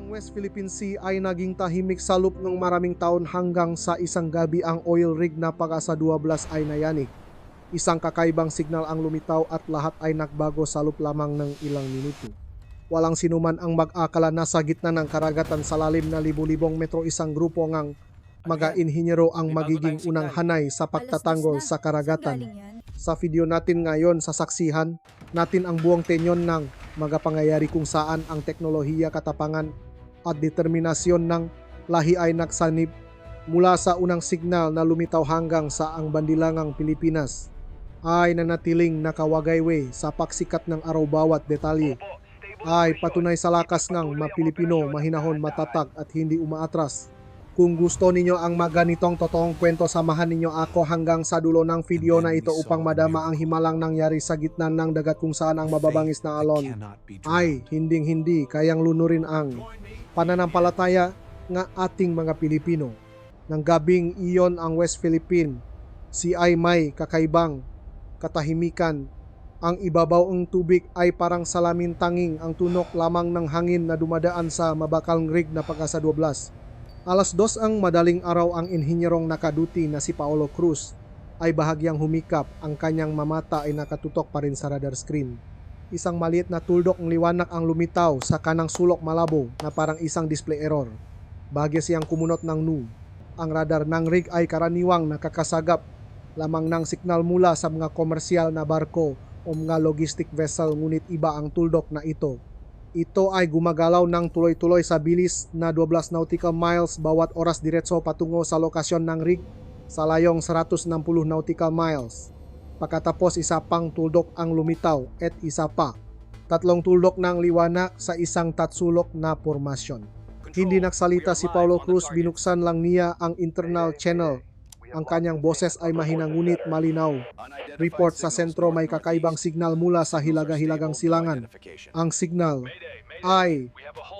Ang West Philippine Sea ay naging tahimik sa loob ng maraming taon hanggang sa isang gabi ang oil rig na Pag-asa 12 ay nayanig. Isang kakaibang signal ang lumitaw at lahat ay nagbago sa loob lamang ng ilang minuto. Walang sinuman ang mag-akala na sa gitna ng karagatan sa lalim na libu-libong metro isang grupo ngang mga-inhinyero ang magiging unang hanay sa pagtatanggol sa karagatan. Sa video natin ngayon sasaksihan natin ang buong tenyon ng mga pangyayari kung saan ang teknolohiya, katapangan at determinasyon ng lahi ay nagsanib mula sa unang signal na lumitaw hanggang sa ang bandilangang Pilipinas ay nanatiling nakawagayway sa paksikat ng araw. Bawat detalye ay patunay sa lakas ng Mapilipino, mahinahon, matatag at hindi umaatras. Kung gusto ninyo ang maganitong totoong kwento, samahan ninyo ako hanggang sa dulo ng video na ito upang madama ang himalang nangyari sa gitna ng dagat kung saan ang mababangis na alon ay hinding-hindi kayang lunurin ang pananampalataya ng ating mga Pilipino. Nang gabing iyon ang West Philippine Sea ay may kakaibang katahimikan. Ang ibabaw ng tubig ay parang salamin, tanging ang tunok lamang ng hangin na dumadaan sa mabakalang rig na Pag-asa 12. Alas 2 ang madaling araw, ang inhinyerong nakaduty na si Paolo Cruz ay bahagyang humikap. Ang kanyang mamata ay nakatutok pa rin sa radar screen. Isang maliit na tuldok ng liwanag ang lumitaw sa kanang sulok, malabo na parang isang display error. Bahagya siyang kumunot ng nu. Ang radar ng rig ay karaniwang nakakasagap lamang ng signal mula sa mga komersyal na barko o mga logistic vessel, ngunit iba ang tuldok na ito. Ito ay gumagalaw ng tuloy-tuloy sa bilis na 12 nautical miles bawat oras diretso patungo sa lokasyon ng rig sa layong 160 nautical miles. Pagkatapos isa pang tuldok ang lumitaw at isa pa. Tatlong tuldok ng liwanag sa isang tatsulok na formasyon. Hindi nagsalita si Paolo Cruz, binuksan lang niya ang internal channel. Ang kanyang boses ay mahina ngunit malinaw. Report sa sentro, may kakaibang signal mula sa hilaga-hilagang silangan. Ang signal ay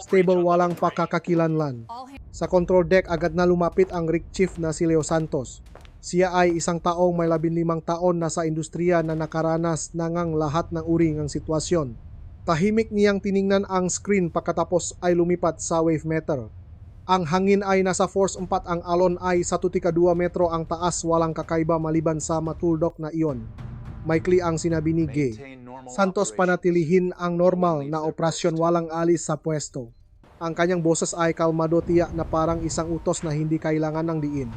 stable, walang pakakakilanlan. Sa control deck agad na lumapit ang rig chief na si Leo Santos. Siya ay isang taong may 15 taon na sa industriya na nakaranas na ngang lahat ng uri ng sitwasyon. Tahimik niyang tiningnan ang screen pagkatapos ay lumipat sa wave meter. Ang hangin ay nasa force 4, ang alon ay sa 2 metro ang taas, walang kakaiba maliban sa matuldok na iyon. Maikli ang sinabi ni Gay Santos, panatilihin ang normal na operasyon, walang alis sa pwesto. Ang kanyang boses ay kalmado, tiyak na parang isang utos na hindi kailangan ng diin.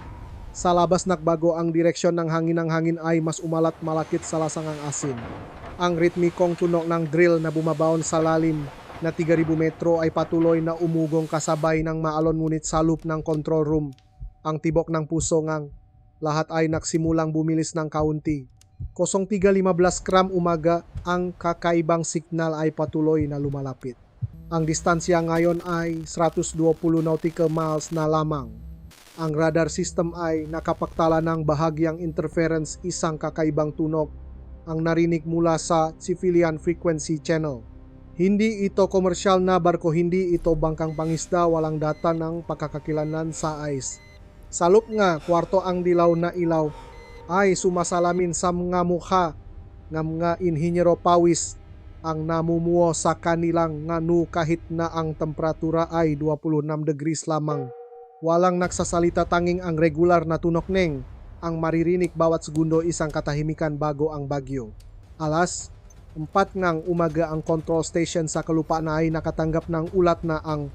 Sa labas nagbago ang direksyon ng hangin. Ang hangin ay mas umalat, malakit sa lasangang asin. Ang ritmikong tunog ng drill na bumabaon sa lalim na 3,000 metro ay patuloy na umugong kasabay ng maalon, ngunit sa loop ng control room, ang tibok ng puso ngang lahat ay nagsimulang bumilis ng kaunti. 3:15 kram umaga, ang kakaibang signal ay patuloy na lumalapit. Ang distansya ngayon ay 120 nautical miles na lamang. Ang radar system ay nakapagtala ng bahagyang interference, isang kakaibang tunog ang narinig mula sa civilian frequency channel. Hindi ito komersyal na barko, hindi ito bangkang pangisda, walang data ng pagkakakilanlan sa ice. Sa loob nga kwarto, ang dilaw na ilaw ay sumasalamin sa mga mukha ng mga inhinyero. Pawis ang namumuo sa kanilang nganu kahit na ang temperatura ay 26 degrees lamang. Walang nagsasalita, tanging ang regular na tunok neng ang maririnig bawat segundo. Isang katahimikan bago ang bagyo. Alas 4 ng umaga, ang control station sa kalupaan ay nakatanggap ng ulat na ang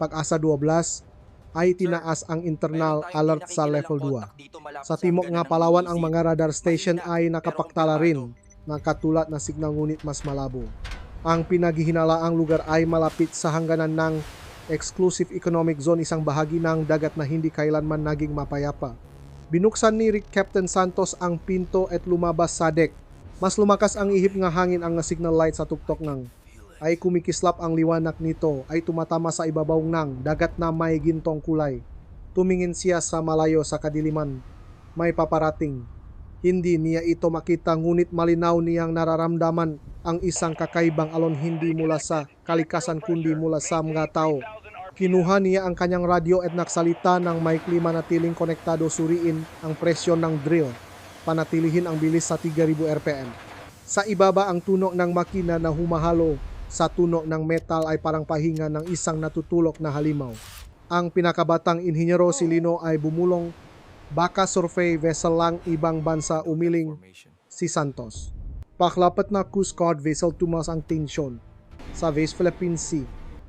Pag-asa 12 ay tinaas ang internal alert sa level 2. Sa timok nga Palawan, ang mga radar station ay nakapagtala rin ng katulad na signal, ngunit mas malabo. Ang pinaghihinalaang lugar ay malapit sa hangganan ng Exclusive Economic Zone, isang bahagi ng dagat na hindi kailanman naging mapayapa. Binuksan ni Captain Santos ang pinto at lumabas sa deck. Mas lumakas ang ihip nga hangin, ang signal light sa tuktok ng ay kumikislap. Ang liwanag nito ay tumatama sa ibabaw ng dagat na may gintong kulay. Tumingin siya sa malayo sa kadiliman. May paparating. Hindi niya ito makita, ngunit malinaw niyang nararamdaman ang isang kakaibang alon, hindi mula sa kalikasan kundi mula sa mga tao. Kinuha niya ang kanyang radyo at nagsalita ng maikli, manatiling konektado, suriin ang presyon ng drill, panatilihin ang bilis sa 3,000 RPM. Sa ibaba, ang tunog ng makina na humahalo sa tunog ng metal ay parang pahinga ng isang natutulok na halimaw. Ang pinakabatang inhinyero si Lino ay bumulong, baka survey vessel lang ibang bansa umiling si Santos. Paklapat na Coast Guard vessel tumas ang tensyon sa West Philippine Sea.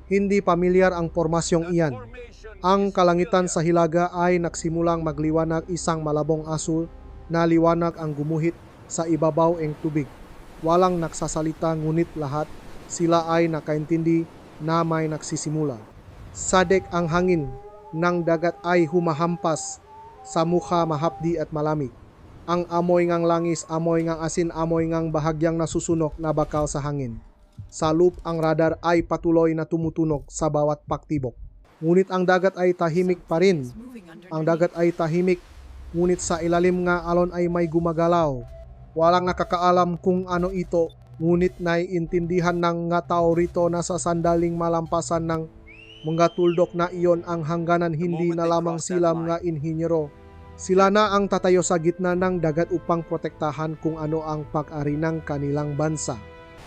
Hindi pamilyar ang formasyong iyan. Ang kalangitan sa hilaga ay nagsimulang magliwanag, isang malabong asul na liwanag ang gumuhit sa ibabaw ng tubig. Walang nagsasalita ngunit lahat sila ay nakaintindi na may nagsisimula. Sadek ang hangin ng dagat ay humahampas sa mukha, mahapdi at malamig. Ang amoy ngang langis, amoy ngang asin, amoy ngang bahagyang nasusunok na bakal sa hangin. Sa loop ang radar ay patuloy na tumutunog sa bawat paktibok. Ngunit ang dagat ay tahimik pa rin. Ang dagat ay tahimik, ngunit sa ilalim nga alon ay may gumagalaw. Walang nakakaalam kung ano ito, ngunit naiintindihan ng nga tao rito na sa sandaling malampasan ng mga tuldok na iyon ang hangganan, hindi na lamang sila mga inhinyero. Sila na ang tatayo sa gitna ng dagat upang protektahan kung ano ang pag-ari ng kanilang bansa.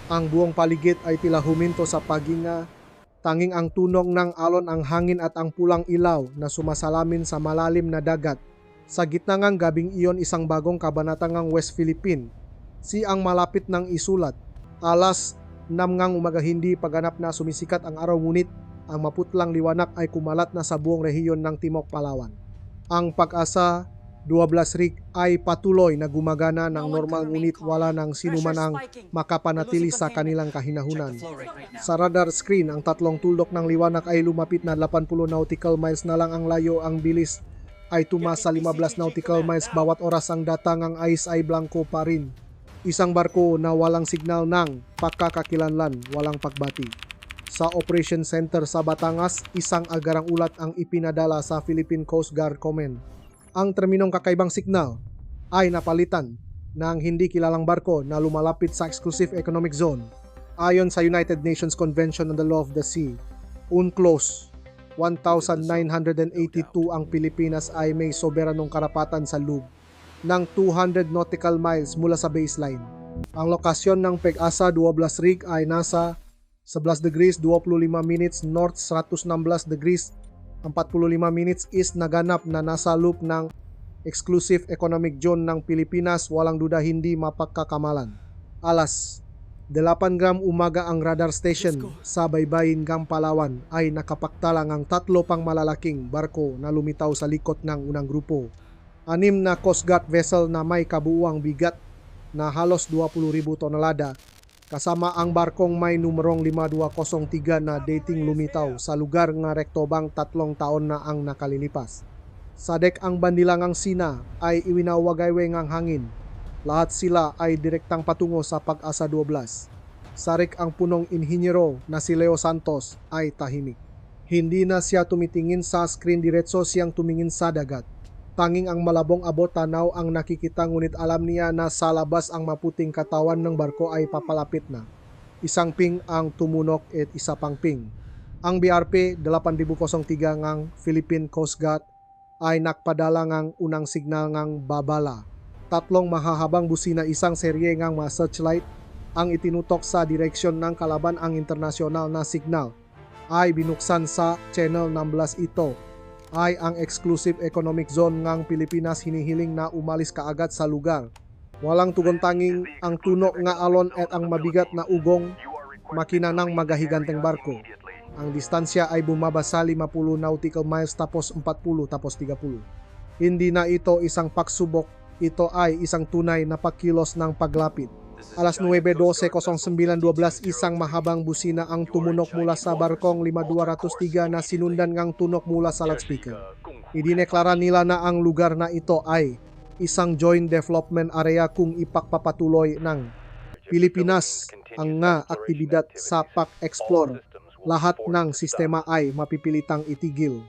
Ang buong paligid ay tila huminto sa paghinga. Tanging ang tunog ng alon, ang hangin at ang pulang ilaw na sumasalamin sa malalim na dagat. Sa gitna ng gabing iyon, isang bagong kabanata ng West Philippine. Ang malapit ng isulat. Alas 6 ngang umaga, hindi paganap na sumisikat ang araw, ngunit ang maputlang liwanag ay kumalat na sa buong rehiyon ng Timog Palawan. Ang Pag-asa 12 rig ay patuloy na gumagana ng normal, ngunit wala nang sinuman ang makapanatili sa kanilang kahinahunan. Sa radar screen, ang tatlong tuldok ng liwanag ay lumapit na 80 nautical miles na lang ang layo. Ang bilis ay tumaas sa 15 nautical miles bawat oras. Ang datang ang ice ay blanco pa rin. Isang barko na walang signal ng pagkakakilanlan, walang pagbati. Sa Operation Center sa Batangas, isang agarang ulat ang ipinadala sa Philippine Coast Guard Command. Ang terminong kakaibang signal ay napalitan ng hindi kilalang barko na lumalapit sa Exclusive Economic Zone. Ayon sa United Nations Convention on the Law of the Sea, UNCLOS 1982, ang Pilipinas ay may soberanong karapatan sa loob ng 200 nautical miles mula sa baseline. Ang lokasyon ng Pag-asa 12 rig ay nasa 11 degrees 25 minutes north, 116 degrees 45 minutes east, naganap na nasa loop ng Exclusive Economic Zone ng Pilipinas. Walang duda, hindi mapagkakamalan. Alas 8 umaga ang radar station sa baybayin ng Palawan ay nakapaktalang ang 3 pang malalaking barko na lumitaw sa likod ng unang grupo. 6 na Coast Guard vessel na may kabuuang bigat na halos 20,000 tonelada, kasama ang barkong may numerong 5203 na dating lumitaw sa lugar nga rektobang 3 taon na ang nakalilipas. Sa dek ang bandilangang Sina ay iwinawagaywe ngang hangin. Lahat sila ay direktang patungo sa Pag-asa 12. Sarik ang punong inhinyero na si Leo Santos ay tahimik. Hindi na siya tumitingin sa screen, diretso siyang tumingin sa dagat. Tanging ang malabong abot tanaw ang nakikita, ngunit alam niya na sa labas ang maputing katawan ng barko ay papalapit na. Isang ping ang tumunok at isa pang ping. Ang BRP 8003 ngang Philippine Coast Guard ay nakpadala ngang unang signal ngang babala. 3 mahahabang busina, isang serye ngang mga searchlight ang itinutok sa direksyon ng kalaban. Ang internasyonal na signal ay binuksan sa Channel 16. Ito ay ang Exclusive Economic Zone ngang Pilipinas. Hinihiling na umalis kaagad sa lugar. Walang tugon, tanging ang tunog nga alon at ang mabigat na ugong makina ng magahiganteng barko. Ang distansya ay bumaba sa 50 nautical miles, tapos 40, tapos 30. Hindi na ito isang pagsubok, ito ay isang tunay na pagkilos ng paglapit. Alas 9:12:09:12, isang mahabang busina ang tumunok mula sa barkong 5203 na sinundan ngang tunok mula sa loudspeaker. Idineklara nila na ang lugar na ito ay isang joint development area kung ipagpapatuloy ng Pilipinas ang nga aktibidad sa pag-explore. Lahat ng sistema ay mapipilitang itigil.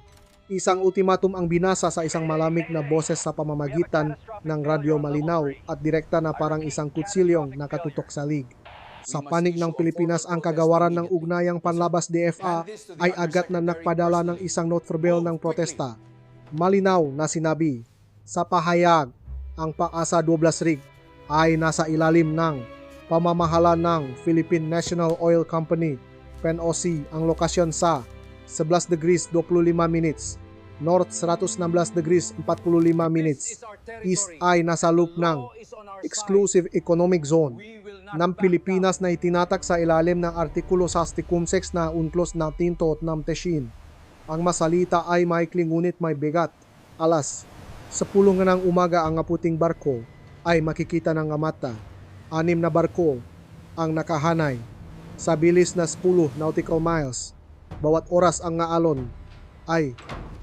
Isang ultimatum ang binasa sa isang malamig na boses sa pamamagitan ng radyo, malinaw at direkta na parang isang kutsilyong nakatutok sa lig. Sa panig ng Pilipinas, ang kagawaran ng ugnayang panlabas DFA ay agad na nakpadala ng isang note verbal ng protesta. Malinaw na sinabi sa pahayag, ang Pag-asa 12 rig ay nasa ilalim ng pamamahala ng Philippine National Oil Company, PNOC, ang lokasyon sa 11 degrees 25 minutes, North 116 degrees 45 minutes, East ay nasa loop ng Exclusive Economic Zone ng Pilipinas na itinatak sa ilalim ng Artikulo 66 na Unclos na Tinto at Namteshin. Ang masalita ay maikling ngunit may bigat. Alas 10 ng umaga ang aputing barko ay makikita ng mata. 6 na barko ang nakahanay sa bilis na 10 nautical miles. Bawat oras ang ngaalon ay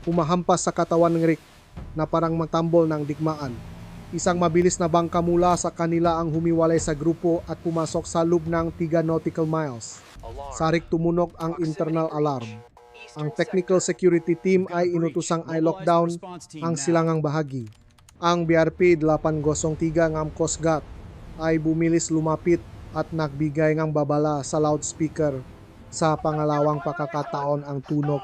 humahampas sa katawan ng Rick na parang magtambol ng digmaan. Isang mabilis na bangka mula sa kanila ang humiwalay sa grupo at pumasok sa loob ng 3 nautical miles. Sa Rick tumunog ang internal alarm. Ang technical security team ay inutosang i-lockdown ang silangang bahagi. Ang BRP 803 ng Coast Guard ay bumilis lumapit at nagbigay ng babala sa loudspeaker. Sa pangalawang pagkakataon ang tunog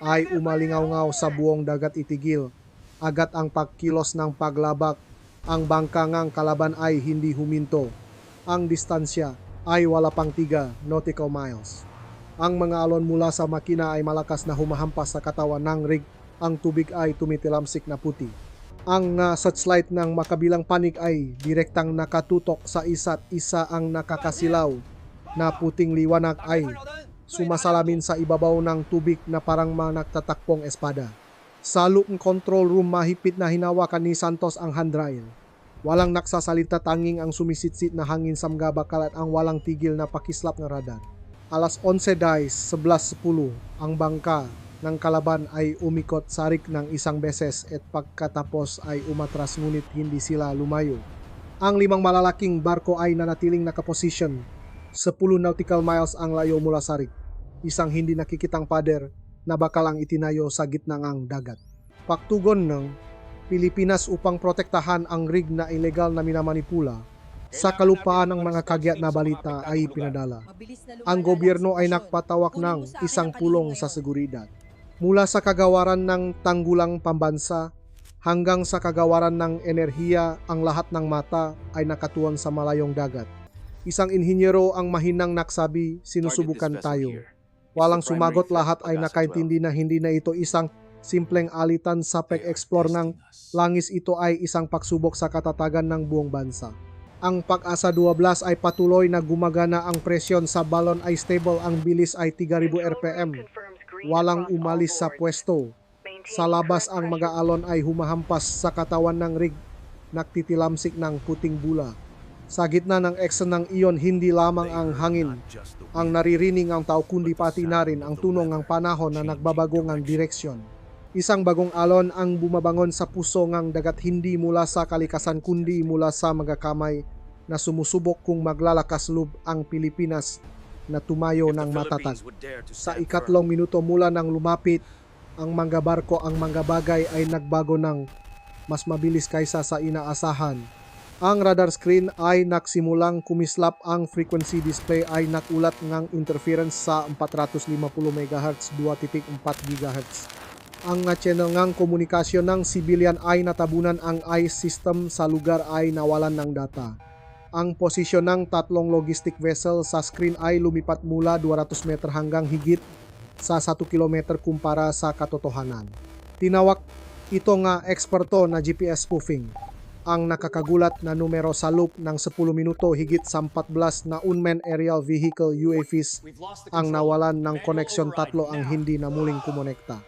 ay umalingaw-ngaw sa buong dagat itigil. Agad ang pagkilos ng paglabak. Ang bangka ng kalaban ay hindi huminto. Ang distansya ay wala pang 3 nautical miles. Ang mga alon mula sa makina ay malakas na humahampas sa katawan ng rig. Ang tubig ay tumitilamsik na puti. Ang searchlight ng makabilang panig ay direktang nakatutok sa isa't isa. Ang nakakasilaw na puting liwanag ay sumasalamin sa ibabaw ng tubig na parang nagtatakpong espada. Sa loob ng control room, mahigpit na hinawakan ni Santos ang handrail. Walang nagsasalita, tanging ang sumisitsit na hangin sa mga bakal at ang walang tigil na pakislap ng radar. Alas 11:11 ang bangka ng kalaban ay umikot sa Rick ng isang beses at pagkatapos ay umatras ngunit hindi sila lumayo. Ang 5 malalaking barko ay nanatiling nakaposisyon. 10 nautical miles ang layo mula sa Rick. Isang hindi nakikitang pader na bakal ang itinayo sa gitna ng dagat. Pagtugon ng Pilipinas upang protektahan ang rig na ilegal na minamanipula sa kalupaan ng mga kagyat na balita ay pinadala. Ang gobyerno ay nagpatawag ng isang pulong sa seguridad. Mula sa kagawaran ng tanggulang pambansa hanggang sa kagawaran ng enerhiya, ang lahat ng mata ay nakatuon sa malayong dagat. Isang inhinyero ang mahinang nagsabi, sinusubukan tayo. Walang sumagot, lahat ay nakaintindi na hindi na ito isang simpleng alitan sa pag-explore ng langis. Ito ay isang pagsubok sa katatagan ng buong bansa. Ang Pag-asa 12 ay patuloy na gumagana, ang presyon sa balon ay stable, ang bilis ay 3,000 RPM. Walang umalis sa pwesto. Sa labas ang mga alon ay humahampas sa katawan ng rig, nagtitilamsik ng puting bula. Sa gitna ng eksena ng iyon, hindi lamang ang hangin ang naririnig ang tao kundi pati na rin ang tunog ng panahon na nagbabago ng direksyon. Isang bagong alon ang bumabangon sa puso ng dagat, hindi mula sa kalikasan kundi mula sa mga kamay na sumusubok kung maglalakas loob ang Pilipinas na tumayo ng matatag. Sa 3 minuto mula nang lumapit ang mga barko, ang mga bagay ay nagbago ng mas mabilis kaysa sa inaasahan. Ang radar screen ay nagsimulang kumislap, ang frequency display ay nakulat ng interference sa 450 MHz 2.4 GHz. Ang channel ng komunikasyon ng civilian ay natabunan, ang ICE system sa lugar ay nawalan ng data. Ang posisyon ng 3 logistic vessel sa screen ay lumipat mula 200 meter hanggang higit sa 1 kilometer kumpara sa katotohanan. Tinawag ito nga eksperto na GPS spoofing. Ang nakakagulat na numero sa loop ng 10 minuto, higit sa 14 na unmanned aerial vehicle UAVs ang nawalan ng koneksyon, 3 ang hindi na muling kumonekta.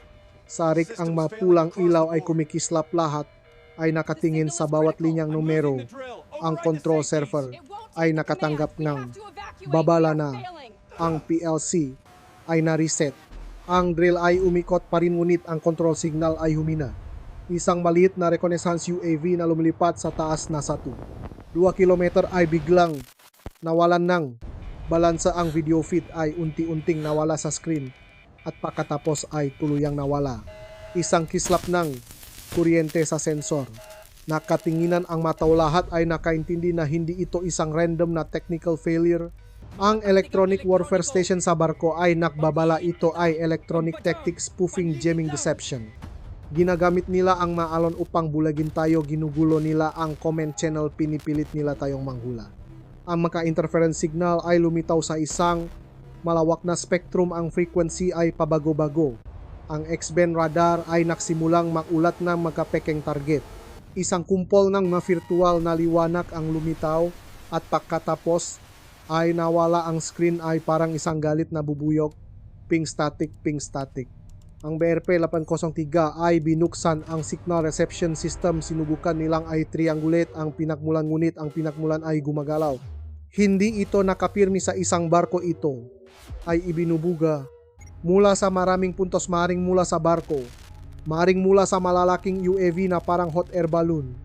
Sa Rick, ang mapulang ilaw ay kumikislap, lahat ay nakatingin sa bawat linyang numero. Ang control server ay nakatanggap ng babala na ang PLC ay na-reset. Ang drill ay umikot pa rin ngunit ang control signal ay humina. Isang maliit na reconnaissance UAV na lumilipat sa taas na satu. 2 kilometer ay biglang nawalan ng balansa, ang video feed ay unti-unting nawala sa screen at pagkatapos ay tuluyang nawala. Isang kislap ng kuryente sa sensor. Nakatinginan ang mataw, lahat ay nakaintindi na hindi ito isang random na technical failure. Ang electronic warfare station sa barko ay nakbabala, ito ay electronic tactics spoofing jamming deception. Ginagamit nila ang maalon upang bulagin tayo, ginugulo nila ang comment channel, pinipilit nila tayong manghula. Ang maka-interference signal ay lumitaw sa isang malawak na spectrum, ang frequency ay pabago-bago. Ang X-band radar ay nagsimulang magulat ng magkapekeng target. Isang kumpol ng mga virtual na liwanag ang lumitaw at pagkatapos ay nawala. Ang screen ay parang isang galit na bubuyog. Ping static, ping static. Ang BRP 803 ay binuksan ang signal reception system. Sinubukan nilang ay triangulate ang pinagmulan, ngunit ang pinagmulan ay gumagalaw. Hindi ito nakapirmi sa isang barko, ito ay ibinubuga mula sa maraming puntos, maring mula sa barko, maring mula sa malalaking UAV na parang hot air balloon.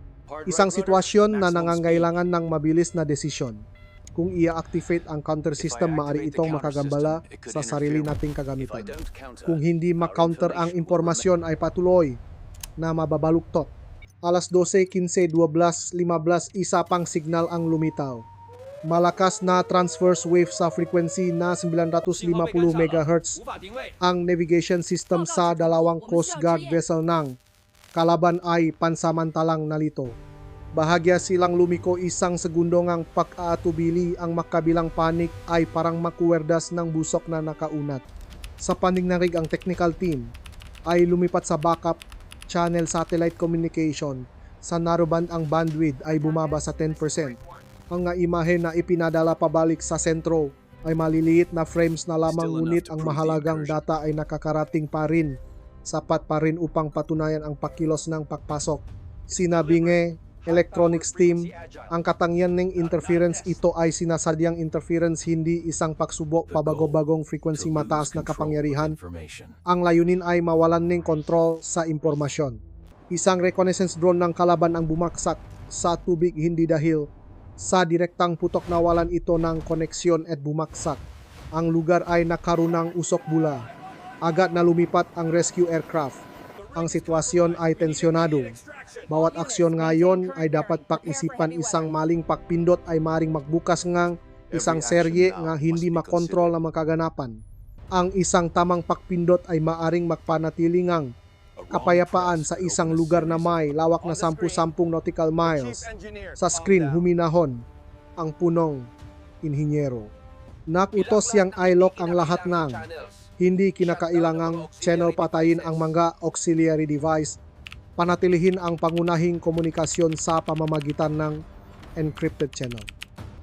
Isang sitwasyon na nangangailangan ng mabilis na desisyon. Kung i-activate ang counter system, maaari itong makagambala sa sarili nating kagamitan. Kung hindi ma-counter ang impormasyon, ay patuloy na mababaluktot. Alas 12, 15, 12, 15, isa pang signal ang lumitaw. Malakas na transverse wave sa frequency na 950 MHz. Ang navigation system sa dalawang Coast Guard vessel ng kalaban ay pansamantalang nalito. Bahagya silang lumiko, isang segundo ngang pag-aatubili. Ang makabilang panik ay parang makuwerdas ng busok na nakaunat. Sa paningnangig, ang technical team ay lumipat sa backup channel satellite communication. Sa narrowband, ang bandwidth ay bumaba sa 10%. Ang nga imahe na ipinadala pabalik sa sentro ay maliliit na frames na lamang, ngunit ang mahalagang data ay nakakarating pa rin. Sapat pa rin upang patunayan ang pakilos ng pagpasok. Sinabi ng electronics team, ang katangian ng interference ito ay sinasadyang interference, hindi isang pagsubok pabago-bagong frequency mataas na kapangyarihan. Ang layunin ay mawalan ng kontrol sa impormasyon. Isang reconnaissance drone ng kalaban ang bumaksak sa tubig, hindi dahil sa direktang putok, nawalan ito ng koneksyon at bumaksak. Ang lugar ay nakaroon ng usok bula. Agad na lumipat ang rescue aircraft. Ang sitwasyon ay tensyonado. Bawat aksyon ngayon ay dapat pag-isipan. Isang maling pagpindot ay maring magbukas ngang isang serye nga hindi makontrol na makaganapan. Ang isang tamang pagpindot ay maaring magpanatili ngang kapayapaan sa isang lugar na may lawak na 10 nautical miles. Sa screen, huminahon ang punong inhinyero. Nakutos siyang i-lock ang lahat ng hindi kinakailangang channel, patayin ang mga auxiliary device, panatilihin ang pangunahing komunikasyon sa pamamagitan ng encrypted channel.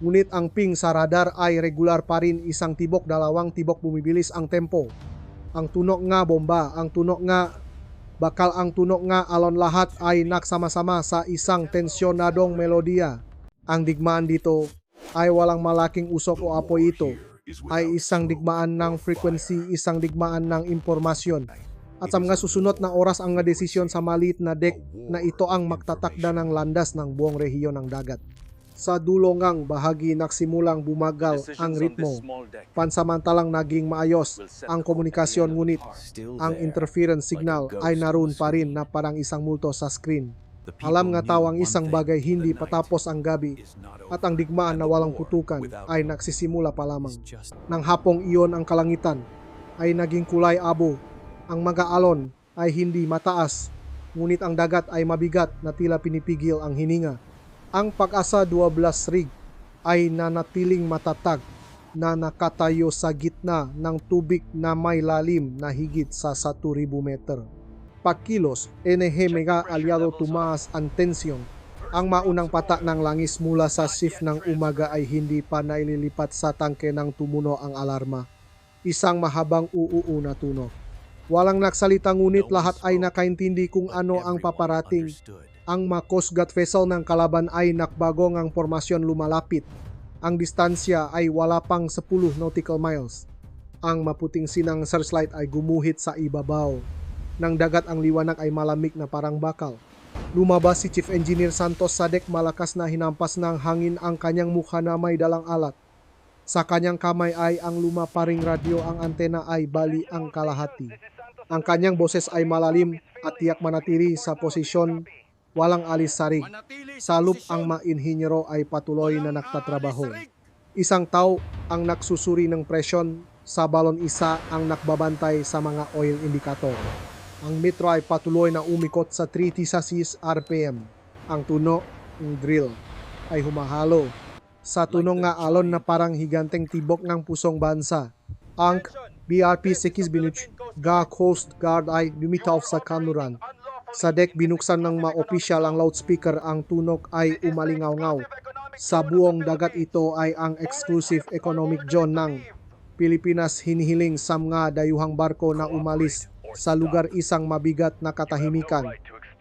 Ngunit ang ping sa radar ay regular pa rin, isang tibok, dalawang tibok, bumibilis ang tempo. Ang tunog nga bomba, ang tunog nga bakal, ang tunog nga alon, lahat ay nagsama-sama sa isang tensyonadong melodiya. Ang digmaan dito ay walang malaking usok o apoy, ito ay isang digmaan ng frequency, isang digmaan ng impormasyon. At sa mga susunod na oras, ang desisyon sa maliit na deck na ito ang magtatakda ng landas ng buong rehiyon ng dagat. Sa dulongang bahagi, nagsimulang bumagal ang ritmo. Pansamantalang naging maayos ang komunikasyon, ngunit ang interference signal ay naroon pa rin na parang isang multo sa screen. Alam nga tao ang isang bagay, hindi patapos ang gabi at ang digmaan na walang putukan ay nagsisimula pa lamang. Nang hapong iyon, ang kalangitan ay naging kulay abo. Ang mga alon ay hindi mataas, ngunit ang dagat ay mabigat na tila pinipigil ang hininga. Ang Pag-asa 12 rig ay nanatiling matatag na nakatayo sa gitna ng tubig na may lalim na higit sa 1,000 meter. Pagkilos, mega aliado tumaas ang tensyon. Ang maunang pata ng langis mula sa shift ng umaga ay hindi pa naililipat sa tangke ng tumuno ang alarma. Isang mahabang uuu na tunog. Walang nagsalita, ngunit lahat ay nakaintindi kung ano ang paparating. Ang mga Coast Guard vessel ng kalaban ay nakbago ngang formasyon, lumalapit. Ang distansya ay wala pang 10 nautical miles. Ang maputing sinang searchlight ay gumuhit sa ibabaw ng dagat. Ang liwanag ay malamig na parang bakal. Lumabas si Chief Engineer Santos sa deck, malakas na hinampas ng hangin ang kanyang mukha na may dalang alat. Sa kanyang kamay ay ang luma pa ring radyo, ang antena ay bali ang kalahati. Ang kanyang boses ay malalim at tiyak manatili sa posisyon. Walang alis sa rig. Sa loop, ang mga inhinyero ay patuloy na nagtatrabaho. Isang tao ang nagsusuri ng presyon sa balon, isa ang nakbabantay sa mga oil indicator. Ang metro ay patuloy na umikot sa 3 RPM. Ang tunog ng drill ay humahalo sa tunong nga alon na parang higanteng tibok ng pusong bansa. Ang BRP Sikis Binuch ga Coast Guard ay lumitaw sa kanluran. Sa deck binuksan ng mga opisyal ang loudspeaker, ang tunog ay umalingaw-ngaw. Sa buong dagat ito ay ang exclusive economic zone ng Pilipinas. Hinihiling sa mga dayuhang barko na umalis sa lugar isang mabigat na katahimikan.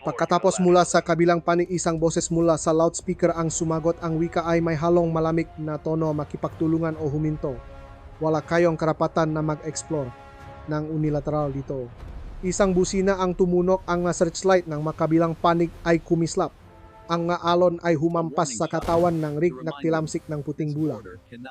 Pagkatapos mula sa kabilang panig isang boses mula sa loudspeaker ang sumagot. Ang wika ay may halong malamig na tono, makipagtulungan o huminto. Wala kayong karapatan na mag-explore ng unilateral dito. Isang busina ang tumunok, ang searchlight ng makabilang panig ay kumislap. Ang alon ay humampas sa katawan ng rig na tilamsik ng puting bula.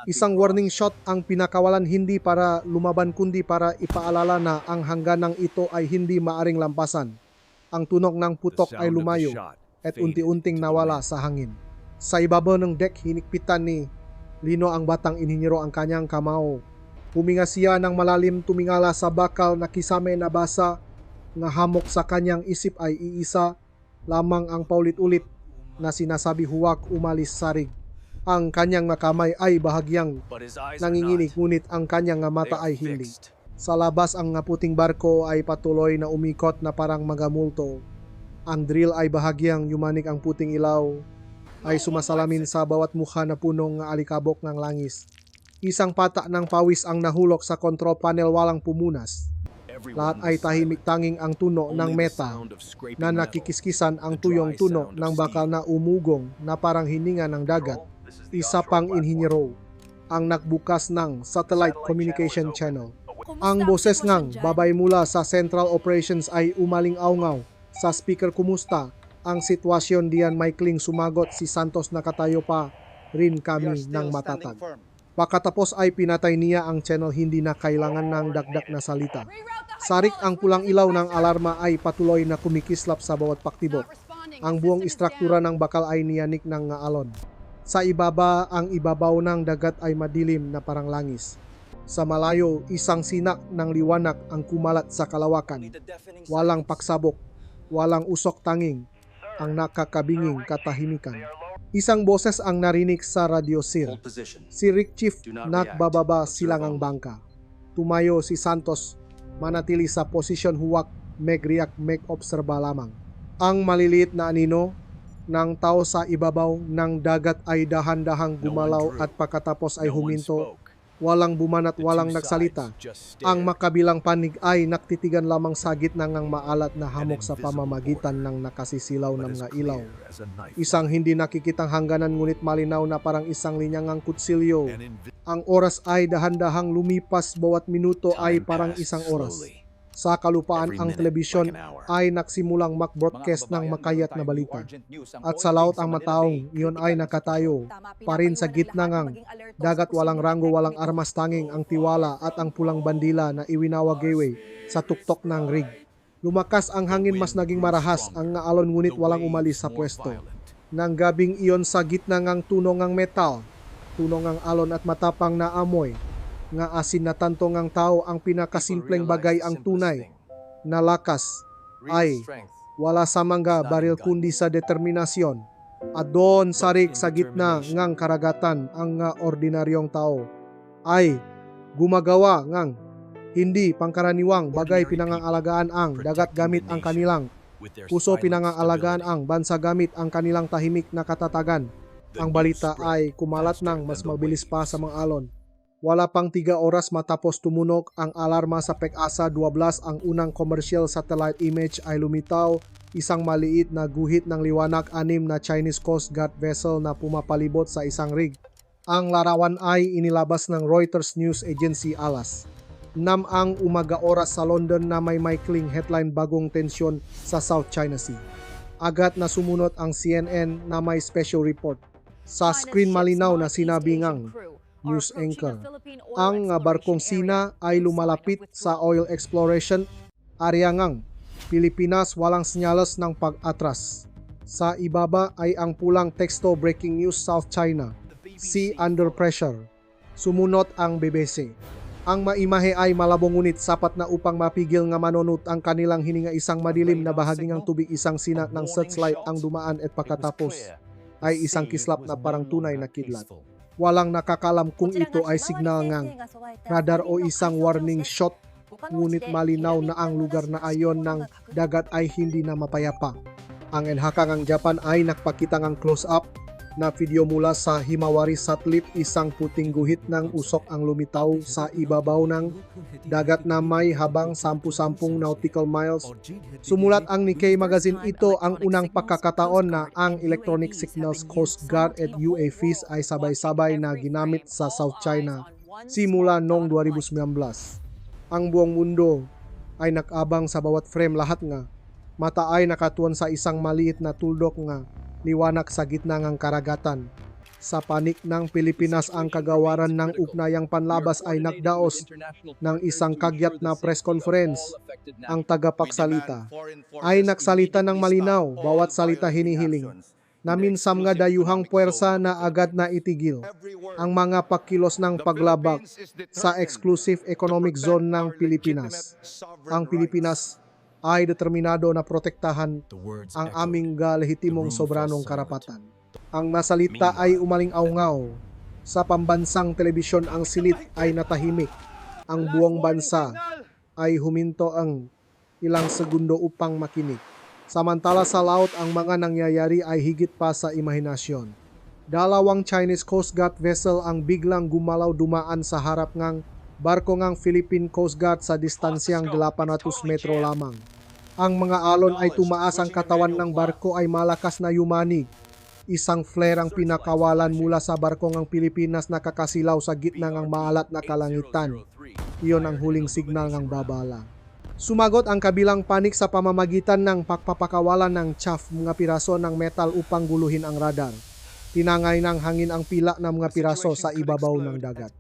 Isang warning shot ang pinakawalan, hindi para lumaban kundi para ipaalala na ang hangganang ito ay hindi maaring lampasan. Ang tunog ng putok ay lumayo at unti-unting nawala sa hangin. Sa ibabaw ng deck, hinikpitan ni Lino ang batang inhinyero ang kanyang kamao. Huminga siya ng malalim, tumingala sa bakal na kisame na basa. Nga hamok sa kanyang isip ay iisa lamang ang paulit-ulit na sinasabi, huwag umalis sa rig. Ang kanyang kamay ay bahagyang nanginginig, ngunit ang kanyang mata ay hindi. Sa labas ang puting barko ay patuloy na umikot na parang magamulto. Ang drill ay bahagyang yumanik, ang puting ilaw ay sumasalamin sa bawat mukha na punong alikabok ng langis. Isang pata ng pawis ang nahulog sa control panel, walang pumunas. Lahat ay tahimik, tanging ang tuno ng meta na nakikiskisan, ang tuyong tuno ng bakal na umugong na parang hininga ng dagat. Isa pang inhinyero ang nagbukas ng satellite communication channel. Ang boses ng babay mula sa Central Operations ay umaling-awngaw sa speaker. Kumusta ang sitwasyon diyan, Maikling sumagot si Santos. Nakatayo pa rin kami ng matatag. Pagkatapos ay pinatay niya ang channel, hindi na kailangan ng dagdag na salita. Sarik ang pulang ilaw ng alarma ay patuloy na kumikislap sa bawat paktibok. Ang buong istruktura ng bakal ay niyanik ng alon. Sa ibaba, ang ibabaw ng dagat ay madilim na parang langis. Sa malayo, isang sinak ng liwanag ang kumalat sa kalawakan. Walang pagsabok, walang usok, tanging ang nakakabinging katahimikan. Isang boses ang narinig sa radio sir. Si Rick Chief, nagbababa silangang bangka. Tumayo si Santos, manatili sa posisyon, huwag mag-react, mag-obserba lamang. Ang maliliit na anino ng tao sa ibabaw ng dagat ay dahan-dahang gumalaw at pagkatapos ay huminto. Walang bumanat, walang nagsalita. Ang makabilang panig ay naktitigan lamang sa gitna ng maalat na hamok sa pamamagitan ng nakasisilaw ng mga ilaw. Isang hindi nakikitang hangganan, ngunit malinaw na parang isang linyang kutsilyo. Ang oras ay dahan-dahang lumipas, bawat minuto ay parang isang oras. Sa kalupaan, ang telebisyon ay nagsimulang mag-broadcast ng makayat na balita. At sa laot ang mataong iyon ay nakatayo pa rin sa gitna ng dagat, walang ranggo, walang armas, tanging ang tiwala at ang pulang bandila na iwinawagayway sa tuktok ng rig. Lumakas ang hangin, mas naging marahas ang alon, ngunit walang umalis sa pwesto. Nang gabing iyon, sa gitna ng tunog ng metal, tunog ng alon at matapang na amoy nga asin na tanto ng tao, ang pinakasimpleng bagay, ang tunay na lakas ay wala sa mga baril kundi sa determinasyon. At doon sa rig sa gitna ng karagatan, ang ordinaryong tao ay gumagawa ng hindi pangkaraniwang bagay. Pinangangalagaan ang dagat gamit ang kanilang puso, pinangangalagaan ang bansa gamit ang kanilang tahimik na katatagan. Ang balita ay kumalat ng mas mabilis pa sa mga alon. Wala pang 3 oras matapos tumunog ang alarma sa PEC-ASA 12, ang unang commercial satellite image ay lumitaw. Isang maliit na guhit ng liwanag, 6 na Chinese Coast Guard vessel na pumapalibot sa isang rig. Ang larawan ay inilabas ng Reuters News Agency alas 6 ang umaga oras sa London na may maikling headline, bagong tensyon sa South China Sea. Agad na sumunod ang CNN na may special report. Sa screen malinaw na sinabi ngang news anchor, ang barkong Sina ay lumalapit sa oil exploration area ng Pilipinas, walang senyales ng pag-atras. Sa ibaba ay ang pulang teksto, breaking news, South China Sea under pressure. Sumunod ang BBC. Ang maimahe ay malabong, ngunit sapat na upang mapigil nga manunod ang kanilang hininga. Isang madilim na bahagi ng tubig, isang sinak ng searchlight ang dumaan at pagkatapos ay isang kislap na parang tunay na kidlat. Walang nakakalam kung ito ay signal ng radar o isang warning shot, ngunit malinaw na ang lugar na ayon ng dagat ay hindi na mapayapa. Ang NHK ng Japan ay nagpakita ng close-up na video mula sa Himawari satellite, isang puting guhit ng usok ang lumitaw sa ibabaw ng dagat na may habang 10 nautical miles. Sumulat ang Nikkei Magazine, ito ang unang pagkakataon na ang electronic signals Coast Guard at UAVs ay sabay-sabay na ginamit sa South China simula noong 2019. Ang buong mundo ay nakabang sa bawat frame, lahat nga mata ay nakatuon sa isang maliit na tuldok nga liwanag sa gitna ng karagatan. Sa panig ng Pilipinas, ang kagawaran ng uknayang panlabas ay nagdaos ng isang kagyat na press conference. Ang tagapagsalita ay nagsalita ng malinaw, bawat salita hinihiling na minsam nga dayuhang puwersa na agad na itigil ang mga pakilos ng paglabag sa exclusive economic zone ng Pilipinas. Ang Pilipinas ay determinado na protektahan ang aming lehitimong sobranong karapatan. Ang nasalita ay umaling-aungaw. Sa pambansang telebisyon, ang silit ay natahimik. Ang buong bansa ay huminto ang ilang segundo upang makinig. Samantala sa laut, ang mga nangyayari ay higit pa sa imahinasyon. Dalawang Chinese Coast Guard vessel ang biglang gumalaw dumaan sa harap ng barko ng Philippine Coast Guard sa distansyang 800 metro lamang. Ang mga alon ay tumaas, ang katawan ng barko ay malakas na yumanig. Isang flare ang pinakawalan mula sa barko ng Pilipinas na kakasilaw sa gitna ng maalat na kalangitan. Iyon ang huling signal ng babala. Sumagot ang kabilang panig sa pamamagitan ng pagpapakawalan ng chaff, mga piraso ng metal upang guluhin ang radar. Tinangay ng hangin ang pila ng mga piraso sa ibabaw ng dagat.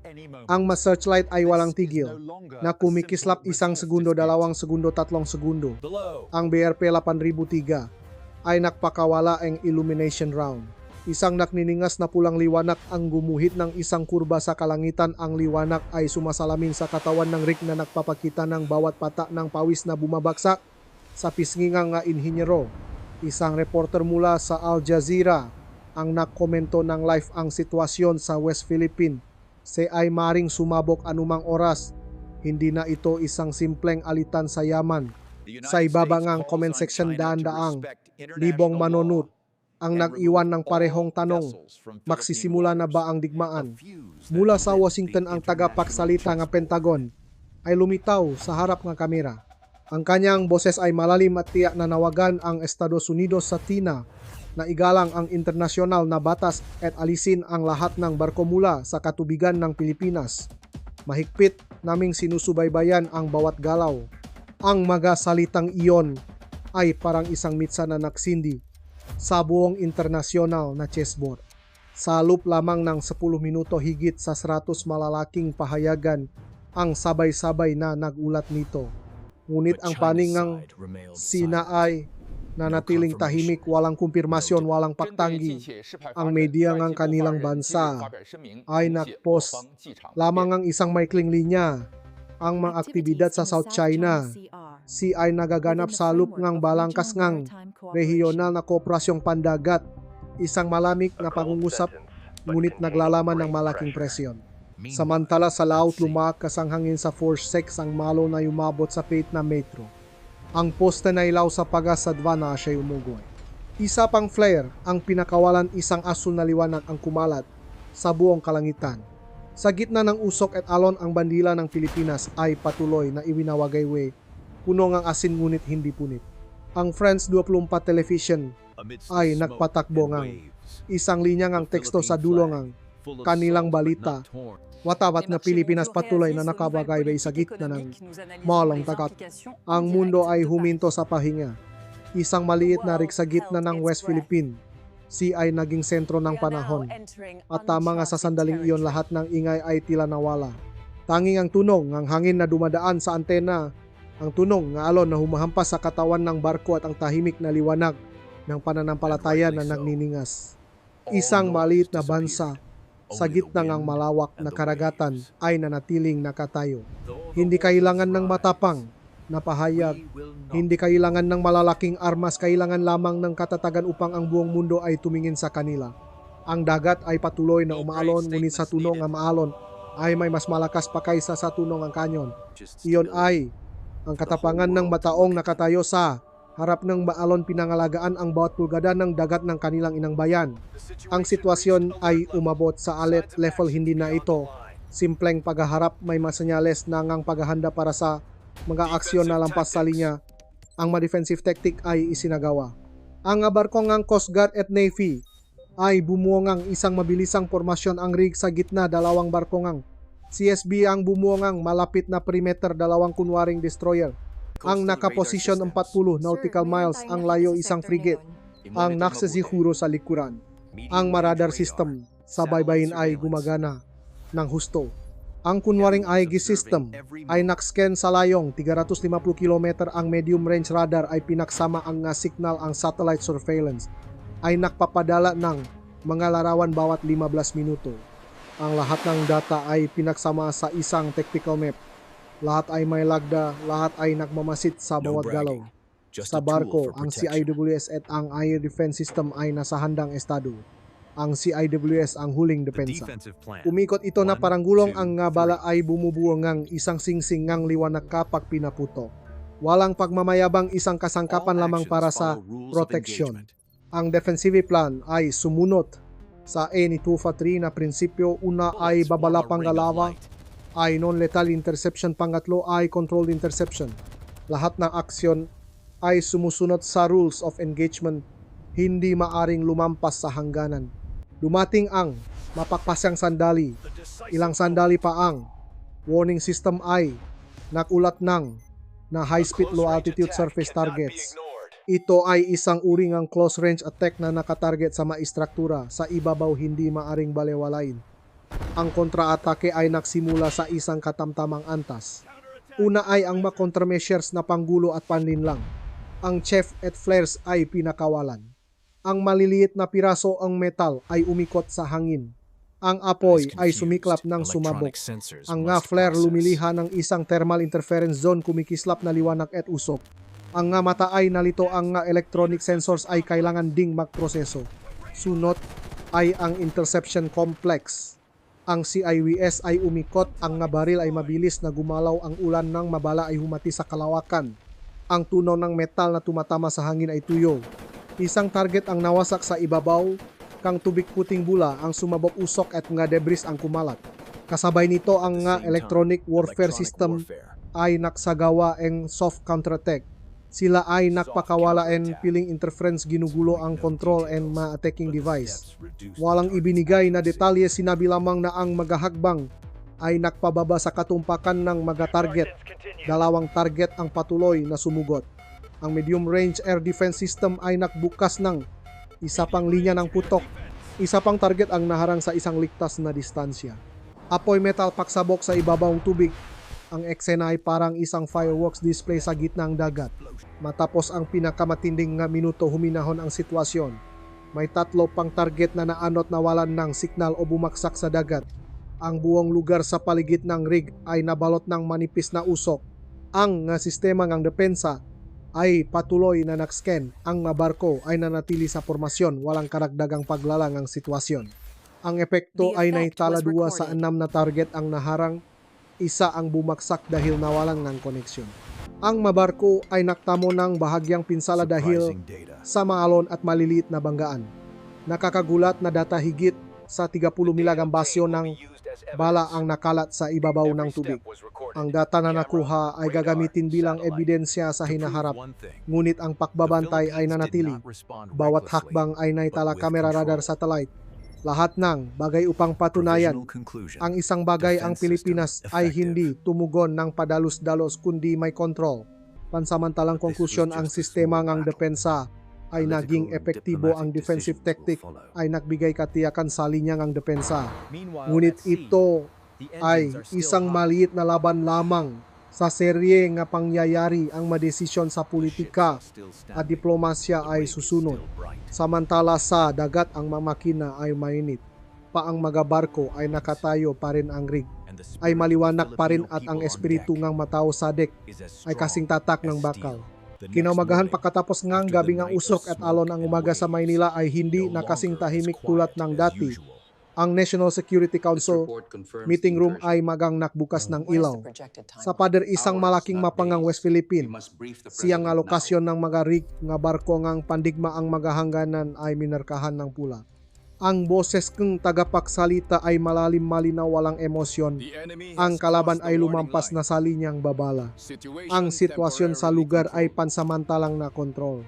Ang mga searchlight ay walang tigil, na kumikislap 1 segundo, 2 segundo, 3 segundo. Ang BRP 8003 ay nakpakawala ang illumination round. Isang nakniningas na pulang liwanag ang gumuhit ng isang kurba sa kalangitan. Ang liwanag ay sumasalamin sa katawan ng rig na nagpapakita ng bawat pata ng pawis na bumabagsak sa pisngingang inhinyero. Isang reporter mula sa Al Jazeera ang nakomento ng live ang sitwasyon sa West Philippine. Ay maring sumabog anumang oras. Hindi na ito isang simpleng alitan sa yaman. Sa ibaba ng comment section, daan-daang libong manunod ang nag-iwan ng parehong tanong, magsisimula na ba ang digmaan? Mula sa Washington, ang tagapagsalita ng Pentagon ay lumitaw sa harap ng kamera. Ang kanyang boses ay malalim at tiyak na nawagan ang Estados Unidos sa Tina na igalang ang internasyonal na batas at alisin ang lahat ng barko mula sa katubigan ng Pilipinas. Mahigpit naming sinusubaybayan ang bawat galaw. Ang mga salitang iyon ay parang isang mitsa na nagsindi sa buong internasyonal na chessboard. Sa loob lamang ng 10 minuto, higit sa 100 malalaking pahayagan ang sabay-sabay na nagulat nito. Ngunit ang panig ng Sina ay nanatiling tahimik, walang kumpirmasyon, walang pagtanggi. Ang media ng kanilang bansa ay nagpost lamang ang isang maikling linya. Ang mga aktibidad sa South China ay nagaganap sa loob ng balangkas ng regional na kooperasyong pandagat. Isang malamig na pangungusap, ngunit naglalaman ng malaking presyon. Samantala sa laut, lumakas ang hangin sa Force 6, ang malo na yumabot sa 8 na metro. Ang poste na ilaw sa Pag-asa-2 na siya umugoy. Isa pang flare ang pinakawalan, isang asul na liwanag ang kumalat sa buong kalangitan. Sa gitna ng usok at alon, ang bandila ng Pilipinas ay patuloy na iwinawagayway. Puno ng asin ngunit hindi punit. Ang France 24 television ay nagpatakbo ng isang linya ng teksto sa dulo ng kanilang balita. Watawat na Pilipinas patuloy na nakabagaybay sa gitna ng malang dagat. Ang mundo ay huminto sa pahinga. Isang maliit na rig sa gitna ng West Philippine ay naging sentro ng panahon. At tama nga sa sandaling iyon, lahat ng ingay ay tila nawala. Tanging ang tunog ng hangin na dumadaan sa antena, ang tunog ng alon na humahampas sa katawan ng barko at ang tahimik na liwanag ng pananampalataya na nagniningas. Isang maliit na bansa sa gitna ng malawak na karagatan ay nanatiling nakatayo. Hindi kailangan ng matapang na pahayag, hindi kailangan ng malalaking armas, kailangan lamang ng katatagan upang ang buong mundo ay tumingin sa kanila. Ang dagat ay patuloy na umaalon ngunit sa tunong nga maalon ay may mas malakas pa kaysa sa tunong ang kanyon. Iyon ay ang katapangan ng mataong nakatayo sa harap ng maalon pinangalagaan ang bawat pulgada ng dagat ng kanilang inang bayan. Ang sitwasyon ay umabot sa alert level, hindi na ito simpleng paghaharap, may masenyales na ngang paghahanda para sa mga aksyon na lampas sa linya. Ang mga defensive tactic ay isinagawa. Ang barko ng Coast Guard at Navy ay bumuongang isang mabilisang formasyon ang rig sa gitna dalawang barko ng CSB ang bumuongang malapit na perimeter dalawang kunwaring destroyer. Ang nakaposisyon 40 nautical miles ang layo isang frigate ang nagsasihuro sa likuran. Ang radar system sa baybayin ay gumagana ng husto. Ang kunwaring IG system ay nakscan sa layong 350 km. Ang medium range radar ay pinaksama ang signal. Ang satellite surveillance ay nakpapadala ng mga larawan bawat 15 minuto. Ang lahat ng data ay pinaksama sa isang tactical map. Lahat ay may lagda, lahat ay nagmamasid sa bawat galaw. Sa barko, ang CIWS at ang air defense system ay nasa handang estado. Ang CIWS ang huling depensa. Umikot ito na parang gulong. Ang bala ay bumubuo ngang isang singsing ngang liwanag kapag pinaputo. Walang pagmamayabang, isang kasangkapan lamang para sa proteksyon. Ang defensive plan ay sumunod sa any 2-3 na prinsipyo. Una ay babala, pangalawa ay non-lethal interception, pangatlo ay controlled interception. Lahat ng aksyon ay sumusunod sa rules of engagement, hindi maaring lumampas sa hangganan. Dumating ang mapagpasyang sandali. Ilang sandali pa ang warning system ay nakulat ng na high-speed low-altitude surface targets. Ito ay isang uri ng close-range attack na nakatarget sa mga istruktura sa ibabaw, hindi maaring balewalain. Ang kontra-atake ay nagsimula sa isang katamtamang antas. Una ay ang mga countermeasures na panggulo at panlinlang. Ang chaff at flares ay pinakawalan. Ang maliliit na piraso ang metal ay umikot sa hangin. Ang apoy ay sumiklap ng sumabog. Ang flare lumiliha ng isang thermal interference zone, kumikislap na liwanag at usok. Ang mata ay nalito. Ang electronic sensors ay kailangan ding magproseso. Sunod ay ang interception complex. Ang CIWS ay umikot. Ang baril ay mabilis na gumalaw. Ang ulan ng mabala ay humati sa kalawakan. Ang tunaw ng metal na tumatama sa hangin ay tuyo. Isang target ang nawasak sa ibabaw, kang tubig puting bula ang sumabog, usok at mga debris ang kumalat. Kasabay nito ang electronic warfare system ay naksagawa ang soft counterattack. Sila ay nakpakawala and piling interference, ginugulo ang control and ma-attacking device. Walang ibinigay na detalye, sinabi lamang na ang magahagbang ay nakpababa sa katumpakan ng mga target. Dalawang target ang patuloy na sumugot. Ang medium-range air defense system ay nakbukas ng isa pang linya ng putok. Isa pang target ang naharang sa isang ligtas na distansya. Apoy metal pagsabog sa ibabawang tubig. Ang eksena ay parang isang fireworks display sa gitna ng dagat. Matapos ang pinakamatinding minuto, huminahon ang sitwasyon. May 3 pang target na naanot nawalan ng signal o bumaksak sa dagat. Ang buong lugar sa paligid ng rig ay nabalot ng manipis na usok. Ang sistema ng depensa ay patuloy na nakscan. Ang barko ay nanatili sa formasyon, walang karagdagang paglalang ang sitwasyon. Ang epekto ay naitala 2 sa 6 na target ang naharang, isa ang bumaksak dahil nawalan ng koneksyon. Ang barko ay naktamo ng bahagyang pinsala dahil sa maalon at maliliit na banggaan. Nakakagulat na data, higit sa 30 milagang basyo ng bala ang nakalat sa ibabaw ng tubig. Ang data na nakuha ay gagamitin bilang ebidensya sa hinaharap, ngunit ang pakbabantay ay nanatili. Bawat hakbang ay naitala kamera, radar, satellite. Lahat ng bagay upang patunayan. Ang isang bagay, ang Pilipinas ay hindi tumugon ng padalos-dalos kundi may kontrol. Pansamantalang konklusyon, ang sistema ng depensa ay naging epektibo. Ang defensive tactic ay nagbigay katiyakan sa linya ng depensa. Ngunit ito ay isang maliit na laban lamang sa serye nga pangyayari. Ang madesisyon sa politika at diplomasya ay susunod. Samantala sa dagat, ang mamakina ay mainit pa, ang mga barko ay nakatayo pa rin, ang rig ay maliwanag pa rin at ang espiritu ng matao sa dek ay kasing tatak ng bakal. Kinaumagahan pagkatapos ngang gabi ngang usok at alon ang umaga sa Maynila ay hindi nakasing tahimik tulad ng dati. Ang National Security Council meeting room ay magang nakbukas ng ilaw. Sa pader isang malaking mapangang West Philippine, siyang nga lokasyon ng mga rig nga barko ngang pandigma ang magahangganan ay minarkahan ng pula. Ang boses keng tagapagsalita ay malalim malinaw walang emosyon. Ang kalaban ay lumampas na sa linyang babala. Ang sitwasyon sa lugar ay pansamantalang na kontrol.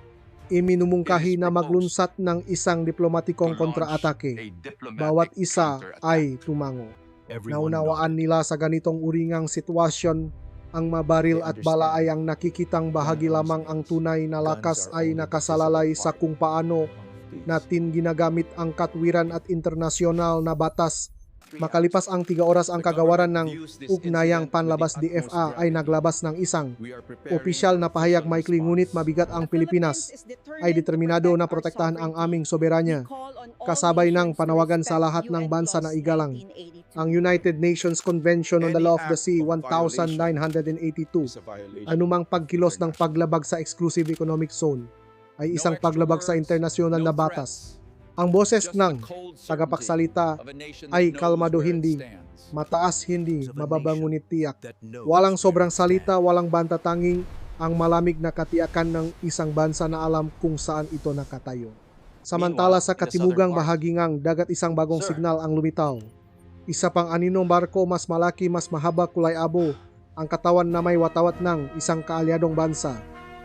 Iminumungkahi na maglunsat ng isang diplomatikong kontra-atake. Bawat isa ay tumango. Naunawaan nila sa ganitong uringang sitwasyon, ang mabaril at bala ay ang nakikitang bahagi lamang, ang tunay na lakas ay nakasalalay sa kung paano natin ginagamit ang katwiran at internasyonal na batas. Makalipas ang 3 oras ang kagawaran ng ugnayang panlabas DFA ay naglabas ng isang opisyal na pahayag maikli ngunit mabigat. Ang Pilipinas ay determinado na protektahan ang aming soberanya, kasabay ng panawagan sa lahat ng bansa na igalang ang United Nations Convention on the Law of the Sea 1982. Anumang pagkilos ng paglabag sa Exclusive Economic Zone ay isang paglabag sa internasyonal na batas. Ang boses ng tagapagsalita ay kalmado, hindi mataas, hindi mababa, ngunit tiyak. Walang sobrang salita, walang banta, tanging ang malamig na katiyakan ng isang bansa na alam kung saan ito nakatayo. Samantala sa katimugang bahagi ngang dagat, isang bagong signal ang lumitaw. Isa pang aninong barko, mas malaki, mas mahaba, kulay abo, ang katawan na may watawat ng isang kaalyadong bansa.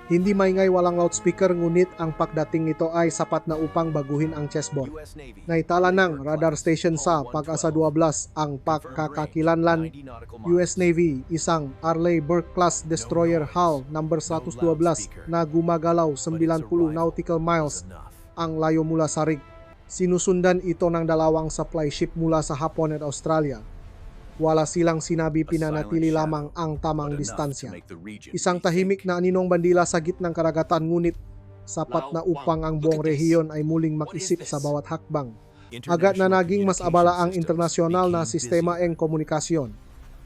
Hindi maingay, walang loudspeaker, ngunit ang pagdating nito ay sapat na upang baguhin ang chessboard. Naitala ng radar station sa Pag-asa 12 ang pagkakakilanlan US Navy, isang Arleigh Burke-class destroyer hull number 112 na gumagalaw 90 nautical miles ang layo mula sa rig. Sinusundan ito ng 2 supply ship mula sa Hapon at Australia. Wala silang sinabi, pinanatili lamang ang tamang distansya. Isang tahimik na aninong bandila sa gitnang karagatan, ngunit sapat na upang ang buong rehiyon ay muling mag-isip sa bawat hakbang. Agad na naging mas abala ang internasyonal na sistema ng komunikasyon.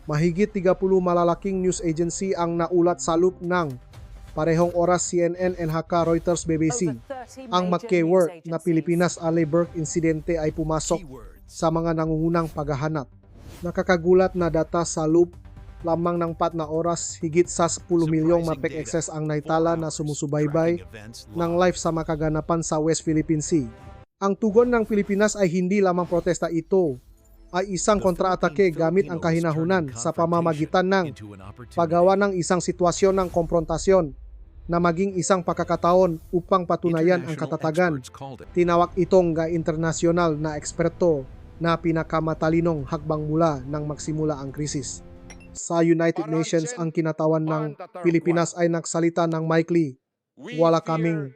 Mahigit 30 malalaking news agency ang naulat sa loop ng parehong oras: CNN, NHK, Reuters, BBC. Ang mag-keyword na Pilipinas Arleigh Burke insidente ay pumasok sa mga nangungunang paghahanap. Nakakagulat na data sa loop lamang ng 4 na oras, higit sa 10 milyong mapek access ang naitala na sumusubaybay ng live sa makaganapan sa West Philippine Sea. Ang tugon ng Pilipinas ay hindi lamang protesta, ito ay isang kontra-atake gamit ang kahinahunan sa pamamagitan ng paggawa ng isang sitwasyon ng komprontasyon na maging isang pagkakataon upang patunayan ang katatagan. Tinawag itong internasyonal na eksperto na pinakamatalinong hakbang mula nang magsimula ang krisis. Sa United Nations, ang kinatawan ng Pilipinas ay nagsalita ng maikli. Wala kaming